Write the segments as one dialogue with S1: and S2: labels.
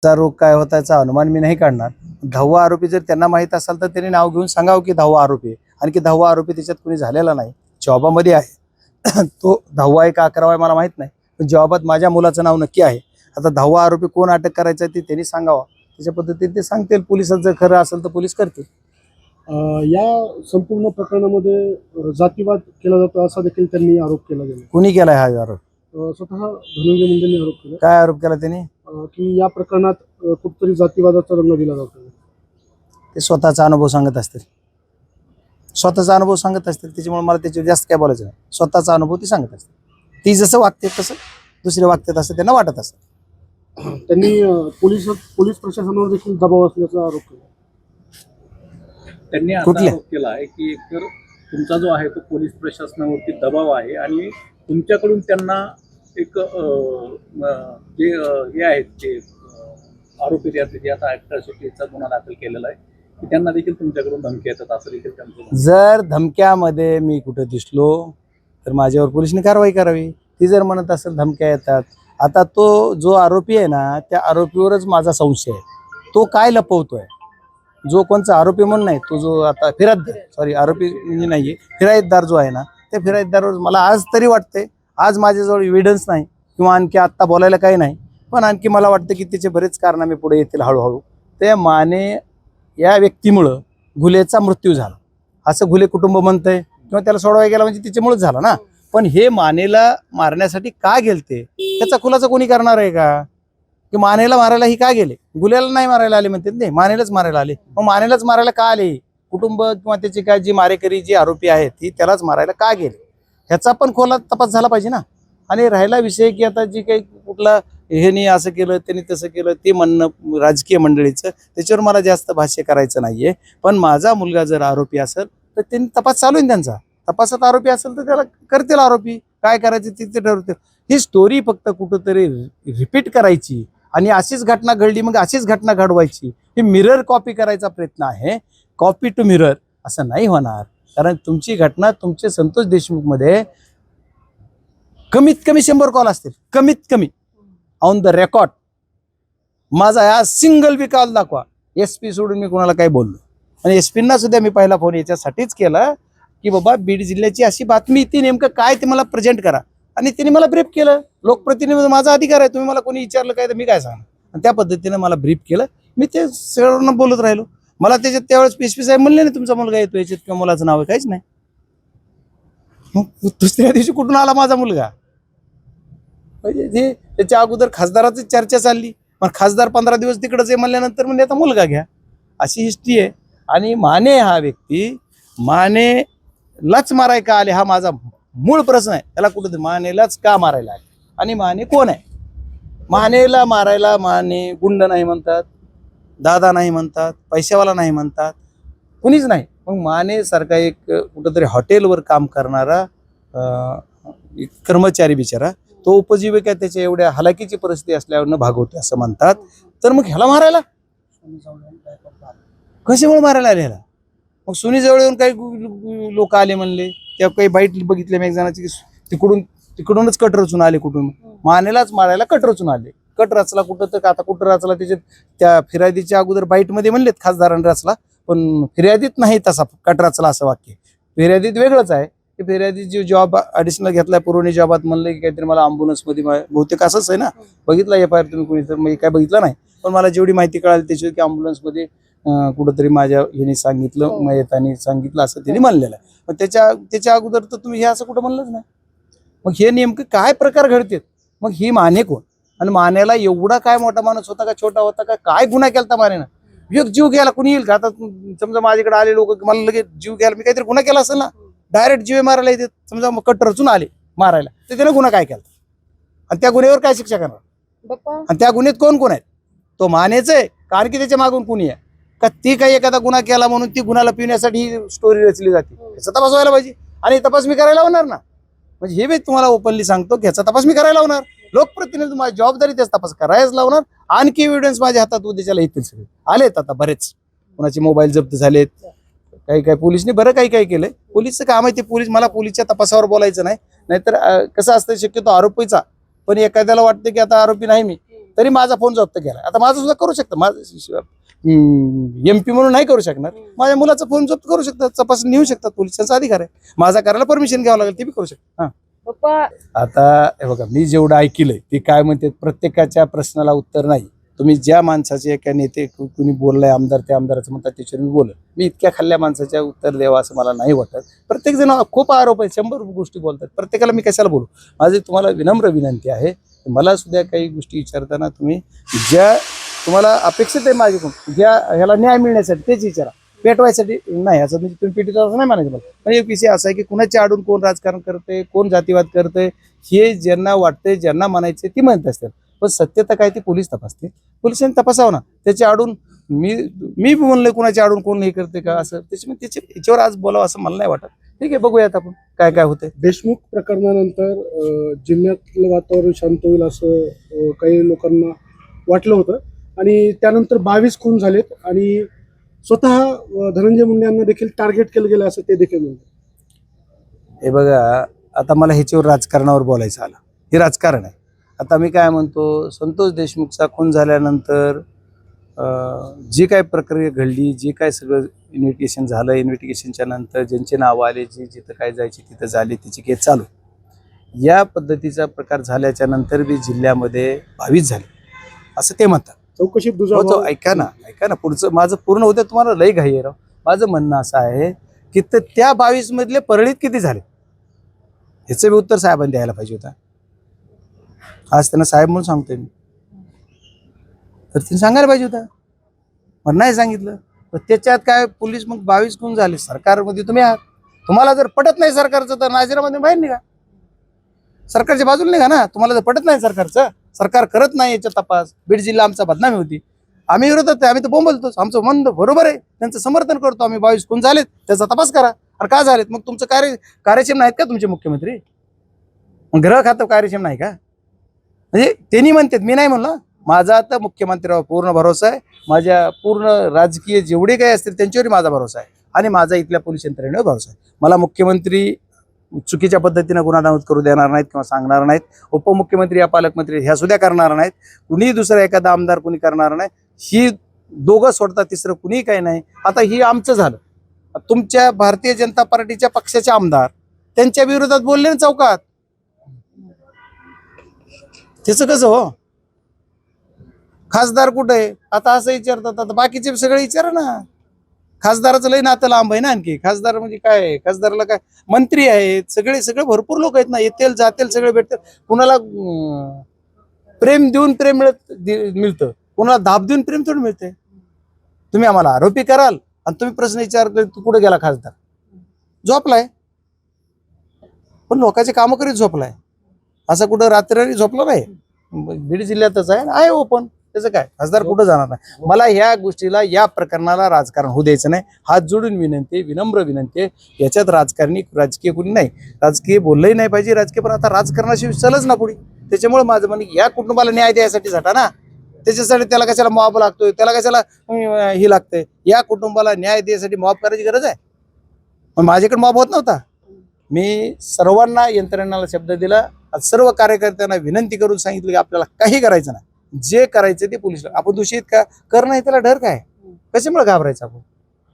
S1: चा रोग काय होता याचा अनुमान मी नाही काढणार. 10वा आरोपी जर त्यांना माहित असेल तर त्यांनी नाव घेऊन सांगावं की 10वा आरोपी आहे. आणि की 10वा आरोपी त्याच्यात कोणी झालेला नाही, जॉबामध्ये आहे. तो 10वा आहे का 11वा आहे मला माहित नाही, पण जॉबात माझ्या मुलाचं नाव नक्की आहे. आता 10वा आरोपी कोण अटक करायचा ते त्यांनी सांगावा, त्याच्या पद्धतीने ते सांगतील. पोलिसात जर खरं असेल तर पोलीस करतील.
S2: या संपूर्ण प्रकरणामध्ये जातीवाद केला जातो असा देखील त्यांनी आरोप केला गेला.
S1: कुणी केलाय हा आरोप?
S2: स्वतः धनंजय मुंडेंनी आरोप केला.
S1: काय आरोप केला त्यांनी?
S2: की या प्रकरणात कुठेतरी जातीवादाचा रंग दिला जातो.
S1: ते स्वतःचा अनुभव सांगत असतील, स्वतःचा अनुभव सांगत असतील, त्याच्यामुळे मला त्याच्यावर जास्त काय बोलायचं नाही. स्वतःचा अनुभव ती सांगत असते. ती जसं वागते तसं दुसरे वागतात असं त्यांना वाटत असतं.
S2: त्यांनी पोलीस प्रशासनावर देखील दबाव असल्याचा आरोप केला.
S3: त्यांनी असा आरोप केला आहे की एकतर तुमचा जो आहे तो पोलीस प्रशासनावरती दबाव आहे आणि तुमच्याकडून त्यांना एक जे हे आहेत ते आरोपी जे आता अॅट्रॉसिटीचा गुन्हा दाखल केलेला आहे की त्यांना देखील तुमच्याकडून धमकी येतात असं देखील त्यांचं.
S1: जर धमक्यामध्ये मी कुठं दिसलो तर माझ्यावर पोलिसांनी कारवाई करावी. ती जर म्हणत असेल धमक्या येतात, आता तो जो आरोपी आहे ना त्या आरोपीवरच माझा संशय आहे. तो काय लपवतोय? जो कोणचा आरोपी म्हणून नाही, तो जो आता फिरायतदार, आरोपी म्हणजे नाहीये, फिरायतदार जो आहे ना, त्या फिरायतदारवर मला आज तरी वाटतंय, आज माझ्याजवळ एव्हिडन्स नाही किंवा आणखी आत्ता बोलायला काही नाही, पण आणखी मला वाटतं की त्याचे बरेच कारनामे पुढे येतील हळूहळू. त्या माने या व्यक्तीमुळं घुलेचा मृत्यू झाला असं घुले कुटुंब म्हणतंय, किंवा त्याला सोडवायला गेला म्हणजे त्याच्यामुळेच झाला ना. पण हे मानेला मारण्यासाठी का गेलते त्याचा खुलासा कोणी करणार आहे का? की मानेला मारायला ही का गेले? गुल्याला नाही मारायला आले म्हणतात, नाही मानेलाच मारायला आले. मग मानेलाच मारायला का आले? कुटुंब किंवा त्याची काय जी मारेकरी जी आरोपी आहेत ती त्यालाच मारायला का गेले ह्याचा पण खोला तपास झाला पाहिजे ना. आणि राहिला विषय की आता जी काही कुठला ह्यानी असं केलं त्यांनी तसं केलं ते म्हणणं राजकीय मंडळीचं, त्याच्यावर मला जास्त भाष्य करायचं नाहीये. पण माझा मुलगा जर आरोपी असेल तर त्यांनी तपास चालू आहे त्यांचा. तपासात आरोपी असेल तर त्याला करतील आरोपी, काय करायचं ते ठरवतील. ही स्टोरी फक्त कुठंतरी रिपीट करायची आणि अशीच घटना घडली मग अशीच घटना घडवायची, ही मिरर कॉपी करायचा प्रयत्न आहे. कॉपी टू मिरर असं नाही होणार. कारण तुमची घटना तुमचे संतोष देशमुखमध्ये कमीत कमी 100 कॉल असतील, कमीत कमी ऑन द रेकॉर्ड. माझा हा सिंगल बी कॉल दाखवा. SP सोडून मी कोणाला काही बोललो. आणि SP सुद्धा मी पहिला फोन याच्यासाठीच केला की बाबा बीड जिल्ह्याची अशी बातमी, ती नेमकं काय ते मला प्रेझेंट करा. आणि त्यांनी मला ब्रीफ केलं. लोकप्रतिनिधी माझा अधिकार आहे, तुम्ही मला कोणी विचारलं काय तर मी काय सांगणार. आणि त्या पद्धतीने मला ब्रीफ केलं. मी ते सगळ्यांना बोलत राहिलो. मला त्याच्यात त्यावेळेस SP साहेब म्हणले नाही तुमचा मुलगा येतो याच्यात किंवा मुलाचं नाव आहे, काहीच नाही. मग दुसऱ्या दिवशी कुठून आला माझा मुलगा? म्हणजे त्याच्या अगोदर खासदाराची चर्चा चालली, पण खासदार 15 दिवस तिकडंच आहे म्हणल्यानंतर म्हणजे आता मुलगा घ्या, अशी हिस्ट्री आहे. आणि माने हा व्यक्ती मानेलाच माराय का आले हा माझा मूळ प्रश्न आहे. त्याला कुठं मानेलाच का मारायला आले आणि माने कोण आहे? मानेला मारायला माने गुंड नाही म्हणतात, दादा नाही म्हणतात, पैशावाला नाही म्हणतात, कुणीच नाही. मग माने सारखा एक कुठंतरी हॉटेलवर काम करणारा कर्मचारी बिचारा, तो उपजीविका त्याच्या एवढ्या हलाखीची परिस्थिती असल्यावर न भागवते असं म्हणतात. तर मग ह्याला मारायला कशामुळे मारायला आले ह्याला? मग सुनी जवळ येऊन काही लोक आले म्हणले, त्या काही बाईट बघितले मी एक जणांची, तिकडूनच कट रचून आले. कुठून? मानेलाच मारायला कट रचून आले. कट रचला कुठं तर आता कुठं रचला त्याच्यात त्या फिर्यादीच्या अगोदर बाईटमध्ये म्हणलेत खासदारांनी रचला, पण फिर्यादीत नाही तसा कट रचला असं वाक्य. फिर्यादीत वेगळंच आहे. की फिर्यादी जो जॉब ॲडिशनल घेतलाय पुरवणी जॉबात म्हणलं की काहीतरी मला ॲम्ब्युलन्समध्ये बहुतेक असंच आहे ना, बघितला FIR तुम्ही कोणी तर मी काय बघितलं नाही, पण मला जेवढी माहिती कळाली त्याची की ॲम्ब्युलन्समध्ये कुठंतरी माझ्या ह्याने सांगितलं, मयताने सांगितलं असं त्यांनी म्हणलेलं आहे. पण त्याच्या अगोदर तर तुम्ही हे असं कुठं म्हणलंच नाही. मग हे नेमकं काय प्रकार घडतात? मग ही माने कोण? आणि मानेला एवढा काय मोठा माणूस होता का छोटा होता का? काय गुन्हा केला मानेनं? एक जीव घ्यायला कुणी येईल का? आता समजा माझ्याकडे आले लोक, मला लगेच जीव घ्यायला मी काहीतरी गुन्हा केला असेल ना, डायरेक्ट जीव मारायला येते. समजा मग कट रचून आले मारायला, तर त्याने गुन्हा काय केला आणि त्या गुन्ह्यावर काय शिक्षा करणार? आणि त्या गुन्ह्यात कोण कोण आहेत? तो मानेच आहे कारण की त्याच्या मागून कुणी आहे का? ती काही एखादा गुन्हा केला म्हणून ती गुन्हाला पिण्यासाठी ही स्टोरी रचली जाते. त्याचा तपास व्हायला पाहिजे आणि तपास मी करायला होणार ना. म्हणजे हे मी तुम्हाला ओपनली सांगतो की ह्याचा तपास मी करायला होणार. लोकप्रतिनिधी माझी जबाबदारी त्याचा तपास करायलाच लावणार. आणखी एव्हिडन्स माझ्या हातात उद्याच्याला येतील, सगळे आलेत आता बरेच. कोणाचे मोबाईल जप्त झालेत, काही पोलिसने बरं काही केलंय. पोलीसचं काम आहे ते, मला पोलीसच्या तपासावर बोलायचं नाही. नाहीतर कसं असतं शक्यतो आरोपीचा, पण एखाद्याला वाटतं की आता आरोपी नाही मी, तरी माझा फोन जप्त केला. आता माझं सुद्धा करू शकतं, माझं MP म्हणून नाही करू शकणार, माझ्या मुलाचा फोन जप्त करू शकतात, तपासून नेऊ शकतात, पोलिसांचा अधिकार आहे, माझा करायला परमिशन घ्यावं लागेल, ते बी करू शकतात. आता हे बघा, मी जेवढं ऐकलंय ते काय म्हणते, प्रत्येकाच्या प्रश्नाला उत्तर नाही. तुम्ही ज्या माणसाचे एका नेते कुणी बोललाय आमदार, त्या आमदाराचं म्हणतात त्याच्यावर मी बोलत, मी इतक्या खाल्ल्या माणसाच्या उत्तर द्यावं असं मला नाही वाटत. प्रत्येक जण खूप आरोप आहे, 100 गोष्टी बोलतात, प्रत्येकाला मी कशाला बोलू. माझी तुम्हाला विनम्र विनंती आहे, मला सुद्धा काही गोष्टी विचारताना तुम्ही ज्या तुम्हाला अपेक्षित आहे माझ्याकडून, ज्या ह्याला न्याय मिळण्यासाठी तेच विचारा, पेटवायसाठी नाही. असं म्हणजे तुम्ही पेटीचा असं नाही म्हणायचं मला. पण एक विषय असा आहे की कुणाच्या आडून कोण राजकारण करते, कोण जातीवाद करते, हे ज्यांना वाटतंय, ज्यांना म्हणायचे ती म्हणत असतात, पण सत्यता काय ती पोलीस तपासते, पोलिसांनी तपासावं ना. त्याच्या आडून मी म्हणलं कुणाच्या आडून कोण हे करते का असं, याच्यावर आज बोलावं असं मला नाही वाटत. ठीक आहे, बघूयात आपण काय काय होतंय.
S2: देशमुख प्रकरणानंतर जिल्ह्यातलं वातावरण शांत होईल असं काही लोकांना वाटलं होतं आणि त्यानंतर 22 खून झालेत आणि स्वतः धनंजय मुंडे यांना देखील टार्गेट केलं गेलं असं ते देखील म्हणतात.
S1: हे बघा, आता मला ह्याच्यावर राजकारणावर बोलायचं आलं, हे राजकारण आहे. आता मी काय म्हणतो, संतोष देशमुखचा खून झाल्यानंतर जी काय प्रक्रिया घडली, जे काय सगळं इन्व्हेस्टिगेशन झालं, इन्व्हेस्टिगेशनच्या नंतर ज्यांचे नावं आले, जी जिथं काय जायची तिथं झाली, त्याची केस चालू. या पद्धतीचा प्रकार झाल्याच्या नंतर बी जिल्ह्यामध्ये 22 झाले असं ते म्हणतात.
S2: चौकशीत
S1: हो, ऐका ना, पुढचं माझं पूर्ण होतं, तुम्हाला लई घाई आहे राव. माझं म्हणणं असं आहे की त्या 22 मधले परळीत किती झाले ह्याचं बी उत्तर साहेबांनी द्यायला पाहिजे होतं. आज त्यांना साहेब म्हणून सांगतोय मी, तर त्यांनी सांगायला पाहिजे होतं, पण नाही सांगितलं. तर त्याच्यात काय पोलीस मग 22 कोण झाले, सरकारमध्ये तुम्ही आहात, तुम्हाला जर पटत नाही सरकारचं तर नाजीरामध्ये बाहेर निघा, सरकारच्या बाजूला निघा ना. तुम्हाला जर पटत नाही सरकारचं, सरकार करत नाही याचा तपास, बीड जिल्हा आमचा बदनामी होती, आम्ही विरोधात आहे, आम्ही तर बोंबलतोच, आमचं म्हणणं बरोबर आहे, त्यांचं समर्थन करतो आम्ही, 22 कोण झालेत त्याचा तपास करा. अरे का झालेत मग, तुमचं कार्यक्षम नाहीत का तुमचे मुख्यमंत्री, मग ग्रह खातं कार्यक्षम नाही का? म्हणजे त्यांनी म्हणतात, मी नाही म्हणलं. माझा आता मुख्यमंत्र्यावर पूर्ण भरोसा आहे, माझ्या पूर्ण राजकीय जेवढे काही असतील त्यांच्यावरही माझा भरोसा आहे आणि माझा इथल्या पोलीस यंत्रणेवर भरोसा आहे. मला मुख्यमंत्री चुकीच्या पद्धतीनं गुन्हा नमूद करू देणार नाहीत किंवा सांगणार नाहीत, उपमुख्यमंत्री या पालकमंत्री ह्या सुद्धा करणार नाहीत, कुणी दुसरा एखादा आमदार कुणी करणार नाही, ही दोघं सोडता तिसरं कुणी काही नाही. आता ही आमचं झालं, तुमच्या भारतीय जनता पार्टीच्या पक्षाचे आमदार त्यांच्या विरोधात बोलले ना चौकात, त्याचं कसं हो? खासदार कुठं आहे आता असं विचारतात, आता बाकीचे सगळे विचारा ना. खासदाराचं लय नातं लांब आहे ना, आणखी खासदार म्हणजे काय, खासदाराला काय मंत्री आहेत, सगळे भरपूर लोक आहेत ना, येतील जातील सगळे भेटतात. कुणाला प्रेम देऊन प्रेम मिळतं, कुणाला दाब देऊन प्रेम थोडं मिळते. तुम्ही आम्हाला आरोपी कराल आणि तुम्ही प्रश्न विचार तू कुठे गेला खासदार, झोपलाय, पण लोकांचे कामं करीत झोपलाय, असं कुठं रात्री झोपला नाही. बीड जिल्ह्यातच आहे ओपन, त्याचं काय, खासदार कुठं जाणार नाही. मला ह्या गोष्टीला, या प्रकरणाला राजकारण होऊ द्यायचं नाही. हात जोडून विनंती, विनम्र विनंती, याच्यात राजकीय कुणी नाही, राजकीय बोललंही नाही पाहिजे, राजकीय पण आता राजकारणाशी चलच ना पुढे. त्याच्यामुळे माझं म्हणणं, या कुटुंबाला न्याय द्यायसाठी झाटा ना, त्याच्यासाठी त्याला कशाला मॉब लागतोय, त्याला कशाला ही लागतंय. या कुटुंबाला न्याय द्यायसाठी मॉब करायची गरज आहे, पण माझ्याकडे मॉब होत नव्हता. मी सर्वांना यंत्रणेला शब्द दिला, सर्व कार्यकर्त्यांना विनंती करून सांगितलं की आपल्याला काही करायचं नाही, जे करायचं ते पोलिसला. आपण दूषित का कर नाही, त्याला डर काय, कशामुळे घाबरायचं आपण.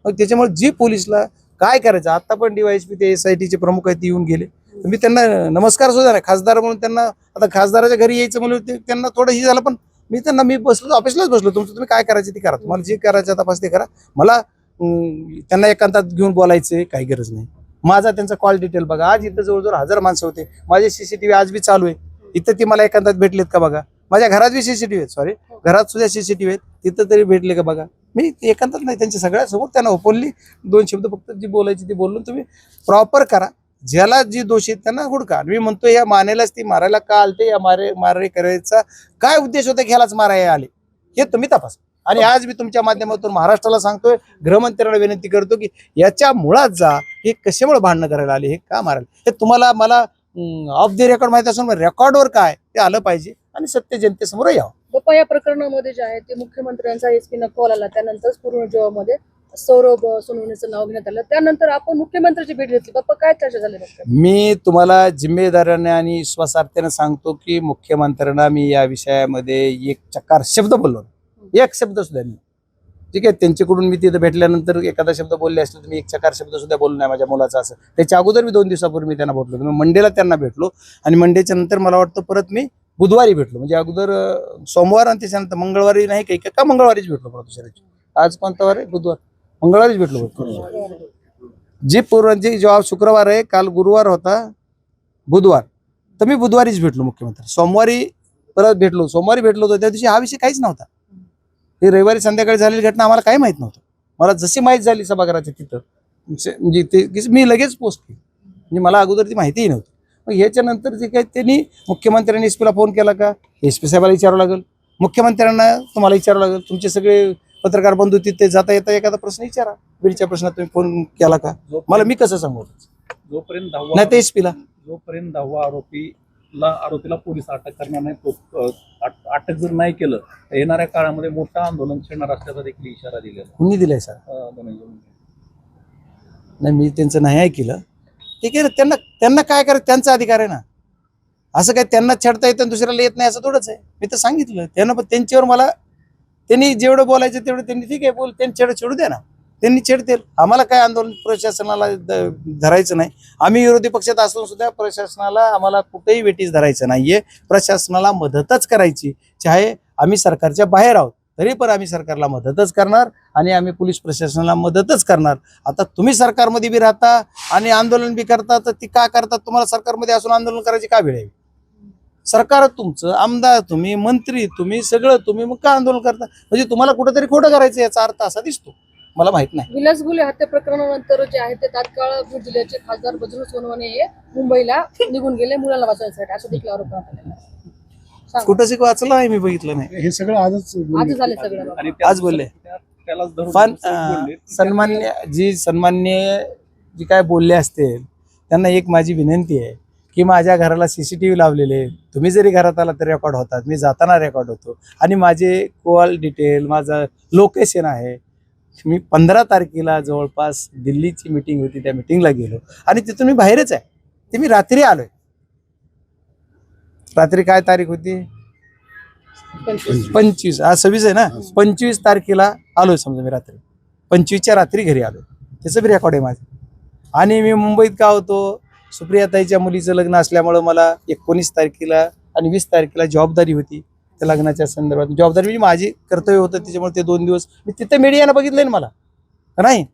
S1: मग त्याच्यामुळे जी पोलिसला काय करायचं, आता पण DYSP ते SITचे प्रमुख आहेत, ते येऊन गेले, मी त्यांना नमस्कार सुद्धा नाही. खासदार म्हणून त्यांना, आता खासदाराच्या घरी यायचं म्हणून त्यांना थोडं ही झालं, पण मी बसलो, ऑफिसलाच बसलो, तुमचं तुम्ही काय करायचं ते करा, तुम्हाला जे करायचं तपास ते करा. मला त्यांना एकांतात घेऊन बोलायचं काही गरज नाही. माझा त्यांचा कॉल डिटेल बघा, आज इथं जवळजवळ 1000 माणसं होते, माझे CCTV आज बी चालू आहे, इथं ती मला एकांतात भेटलेत का बघा, माझ्या घरात बी CCTV आहेत, सॉरी घरात सुद्धा CCTV आहेत, तिथं तरी भेटले का बघा. मी एकांतात नाही, त्यांच्या सगळ्यासमोर त्यांना ओपनली 2 शब्द फक्त जी बोलायची ती बोलून तुम्ही प्रॉपर करा. ज्याला जी दोषी आहेत त्यांना हुडका. मी म्हणतो या मानेलाच ती मारायला का आलते, या मारे करायचा काय उद्देश होता, घ्यायलाच मारायला आले, हे तुम्ही तपासा. आणि आज मी तुमच्या माध्यमातून महाराष्ट्राला सांगतोय, गृहमंत्र्यांना विनंती करतो की याच्या मुळात जा, हे कशामुळे भांडणं करायला आले, हे का मारायला, हे तुम्हाला मला ऑफ द रेकॉर्ड माहिती असून रेकॉर्डवर काय ते आलं पाहिजे आणि सत्य जनतेसमोर यावं.
S4: बाप्पा, या प्रकरणामध्ये जे आहे ते मुख्यमंत्र्यांचा SP कॉल आला, त्यानंतर पूर्ण जेव्हामध्ये सौरभ सोनवणेचं नाव घेण्यात आलं. त्यानंतर आपण मुख्यमंत्र्यांची भेट घेतली. बाप्पा काय चर्चा झाली नक्की?
S1: मी तुम्हाला जिम्मेदारीने आणि विश्वासार्थाने सांगतो की मुख्यमंत्र्यांना मी या विषयामध्ये एक चकार शब्द बोललो नाही. एक शब्द सुद्धा नाही. ठीक आहे, त्यांच्याकडून मी तिथं भेटल्यानंतर एखादा शब्द बोलले असले तर मी एक चकार शब्द सुद्धा बोललो नाही माझ्या मुलाचा. असं त्याच्या अगोदर मी 2 दिवसापूर्वी मी त्यांना भेटलो. मी मंडेला त्यांना भेटलो आणि मंडेच्या नंतर मला वाटतं परत मी बुधवारी भेटलो. म्हणजे अगोदर सोमवार आणि त्याच्यानंतर मंगळवारी नाही काही का मंगळवारीच भेटलो परत दुसऱ्याची. आज कोणता वार आहे? बुधवार. मंगळवारीच भेटलो. जी पूर्वांची जेव्हा शुक्रवार आहे, काल गुरुवार होता, बुधवार, तर मी बुधवारीच भेटलो मुख्यमंत्री. सोमवारी परत भेटलो. सोमवारी भेटलो होतो त्या दिवशी हा विषय काहीच नव्हता. ही रविवारी संध्याकाळी झालेली घटना आम्हाला काही माहित नव्हतं. मला जशी माहीत झाली सभागृहाच्या तिथं म्हणजे ते मी लगेच पोस्ट केली. म्हणजे मला अगोदर ती माहितीही नव्हती. मग ह्याच्यानंतर जे काही त्यांनी मुख्यमंत्र्यांनी एसपीला फोन केला का? एसपी साहेबाला विचारावं लागेल, मुख्यमंत्र्यांना तुम्हाला विचारावं लागेल. तुमचे सगळे पत्रकार बंधू तिथे जाता येता एखादा प्रश्न विचारा. बीडच्या प्रश्नात तुम्ही फोन केला का? मला मी कसं सांगू?
S3: जोपर्यंत
S1: नाही ते एसपीला
S3: जोपर्यंत 10वा आरोपीला पोलीस अटक करणार नाही, तो अटक जर नाही केलं तर येणाऱ्या काळामध्ये मोठं आंदोलन छेडणार असल्याचा देखील इशारा दिलेला
S1: कुणी दिलाय सर?
S3: धनंजय मुंडे.
S1: नाही मी त्यांचं नाही ऐकलं. ठीक आहे, त्यांना काय करायचं त्यांचा अधिकार आहे ना. असं काय त्यांना छेडता येतं दुसऱ्याला येत नाही असं थोडंच आहे. मी तर सांगितलं त्यांना, पण त्यांच्यावर मला त्यांनी जेवढं बोलायचं तेवढं त्यांनी ठीक आहे बोल, त्यांनी छेडू द्या ना, त्यांनी छेडतील. आम्हाला काय आंदोलन प्रशासनाला धरायचं नाही. आम्ही विरोधी पक्षात असून सुद्धा प्रशासनाला आम्हाला कुठेही वेटीस धरायचं नाहीये. प्रशासनाला मदतच करायची. चाहे आम्ही सरकारच्या बाहेर आहोत तरी पण आम्ही सरकारला मदतच करणार आणि आम्ही पोलीस प्रशासनाला मदतच करणार. आता तुम्ही सरकारमध्ये बी राहता आणि आंदोलन बी करता, तर ती का करतात? तुम्हाला सरकारमध्ये असून आंदोलन करायची का वेळ आहे? सरकार तुमचं, आमदार तुम्ही, मंत्री तुम्ही, सगळं तुम्ही, मग का आंदोलन करता? म्हणजे तुम्हाला कुठेतरी खोटं करायचं याचा अर्थ असा दिसतो. मला माहित नाही.
S4: विलास गुले हत्या प्रकरणानंतर जे आहे ते तात्काळ बीड जिल्ह्याचे खासदार बजरंग सोनवणे हे मुंबईला निघून गेले मुलाला वाचवण्यासाठी, असं देखील आरोप करण्यात आलेला आहे. सांगा.
S1: कुठंच वाचलं आहे मी, बघितलं नाही.
S2: हे सगळं आजच
S4: आज झाले सगळं.
S3: आणि
S1: आज बोलले.
S3: त्यालाच धरून
S1: पण
S3: बोलले.
S1: सन्मान्य जी काय बोलले असतील त्यांना एक माझी विनंती आहे की माझ्या घराला CCTV लावलेले, तुम्ही जरी घरात आला तर रेकॉर्ड होतात, मी जाताना रेकॉर्ड होतो आणि माझे कॉल डिटेल, माझं लोकेशन आहे. मी 15 तारखेला जवळपास दिल्लीची मीटिंग होती, त्या मीटिंगला गेलो आणि तिथून मी बाहेरच आहे. ते मी रात्री आलोय. रात्री काय तारीख होती? 25. आज 26 आहे ना. 25 तारखेला आलोय समजा मी रात्री. 25च्या रात्री घरी आलोय. त्याचं बी रेकॉर्ड आहे माझं. आणि मी मुंबईत का होतो? सुप्रियाताईच्या मुलीचं लग्न असल्यामुळं मला 19 तारखेला आणि 20 तारखेला जबाबदारी होती. त्या लग्नाच्या संदर्भात जबाबदारी म्हणजे माझी कर्तव्य होतं. त्याच्यामुळे ते 2 दिवस मी तिथे मीडियानं बघितलंय ना मला, नाही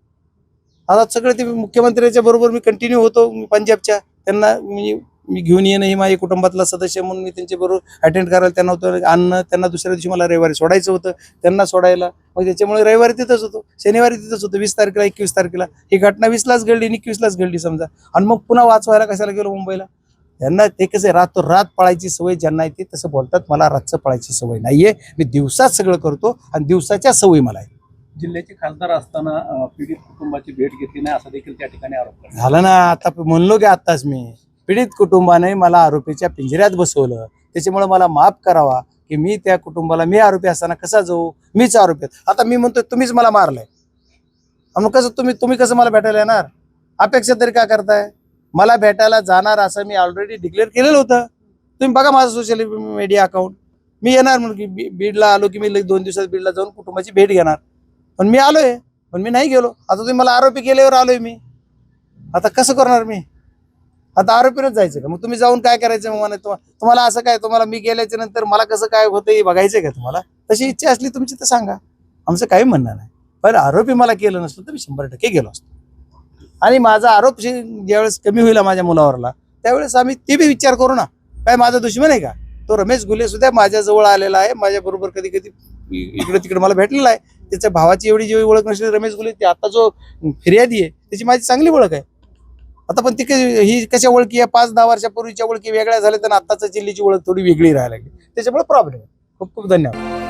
S1: आता सगळं ते मुख्यमंत्र्यांच्या बरोबर मी कंटिन्यू होतो. पंजाबच्या त्यांना मी घेऊन येणं ही माझ्या कुटुंबातला सदस्य म्हणून मी त्यांच्याबरोबर अटेंड करायला त्यांना होतं. आणणं त्यांना दुसऱ्या दिवशी मला रविवारी सोडायचं होतं, त्यांना सोडायला. मग त्याच्यामुळे रविवारी तिथंच होतो, शनिवारी तिथंच होतो. 20 तारखेला 21 तारखेला ही घटना 20लाच घडली आणि 21लाच घडली समजा. आणि मग पुन्हा वाचवायला कशाला गेलो मुंबईला? त्यांना ते कसं रात पळायची सवय ज्यांना येते तसं बोलतात. मला रातचं पळायची सवय नाहीये. मी दिवसात सगळं करतो आणि दिवसाच्या सवयी मला आहे.
S3: जिल्ह्याचे खासदार असताना पीडित कुटुंबाची भेट घेतली नाही असा देखील त्या ठिकाणी आरोप करण्यात आला.
S1: झालं ना. आता म्हणलो की आत्ताच मी, पीडित कुटुंबाने मला आरोपीच्या पिंजऱ्यात बसवलं. त्याच्यामुळे मला माफ करावा की मी त्या कुटुंबाला, मी आरोपी असताना कसा जाऊ? मीच आरोपी. आता मी म्हणतो तुम्हीच मला मारलंय, मग कसं तुम्ही कसं मला भेटायला येणार? अपेक्षा तरी का करताय? मला भेटायला जाणार असं मी ऑलरेडी डिक्लेअर केलेलं होतं. तुम्ही बघा माझं सोशल मीडिया अकाउंट. मी येणार म्हणून की बीडला आलो की मी 2 दिवसात बीडला जाऊन कुटुंबाची भेट घेणार. पण मी आलोय, पण मी नाही गेलो. आता तुम्ही मला आरोपी केल्यावर आलोय मी. आता कसं करणार मी? आता आरोपीनच जायचं का? मग तुम्ही जाऊन काय करायचं? मग मला तुम्हाला असं काय, तुम्हाला मी गेल्याच्या नंतर मला कसं काय होतं हे बघायचंय का तुम्हाला? तशी इच्छा असली तुमची तर सांगा, आमचं काही म्हणणं नाही. पण आरोपी मला केलं नसतं तर मी 100% गेलो असतो. आणि माझा आरोप ज्यावेळेस कमी होईल माझ्या मुलावरला, त्यावेळेस आम्ही ते बी विचार करू ना. काय माझा दुश्मन आहे का? तो रमेश गुले सुद्धा माझ्याजवळ आलेला आहे. माझ्याबरोबर कधी कधी इकडे तिकडे मला भेटलेला आहे. त्याच्या भावाची एवढी जेवढी ओळख नसली रमेश गुले, ते आता जो फिर्यादी आहे त्याची माझी चांगली ओळख आहे. आता पण ती ही कशा ओळखी आहे? 5-10 वर्षापूर्वीच्या ओळखी वेगळ्या झाल्या तर आताच जिल्ह्याची ओळख थोडी वेगळी राहायला लागली. त्याच्यामुळे प्रॉब्लेम आहे. खूप खूप धन्यवाद.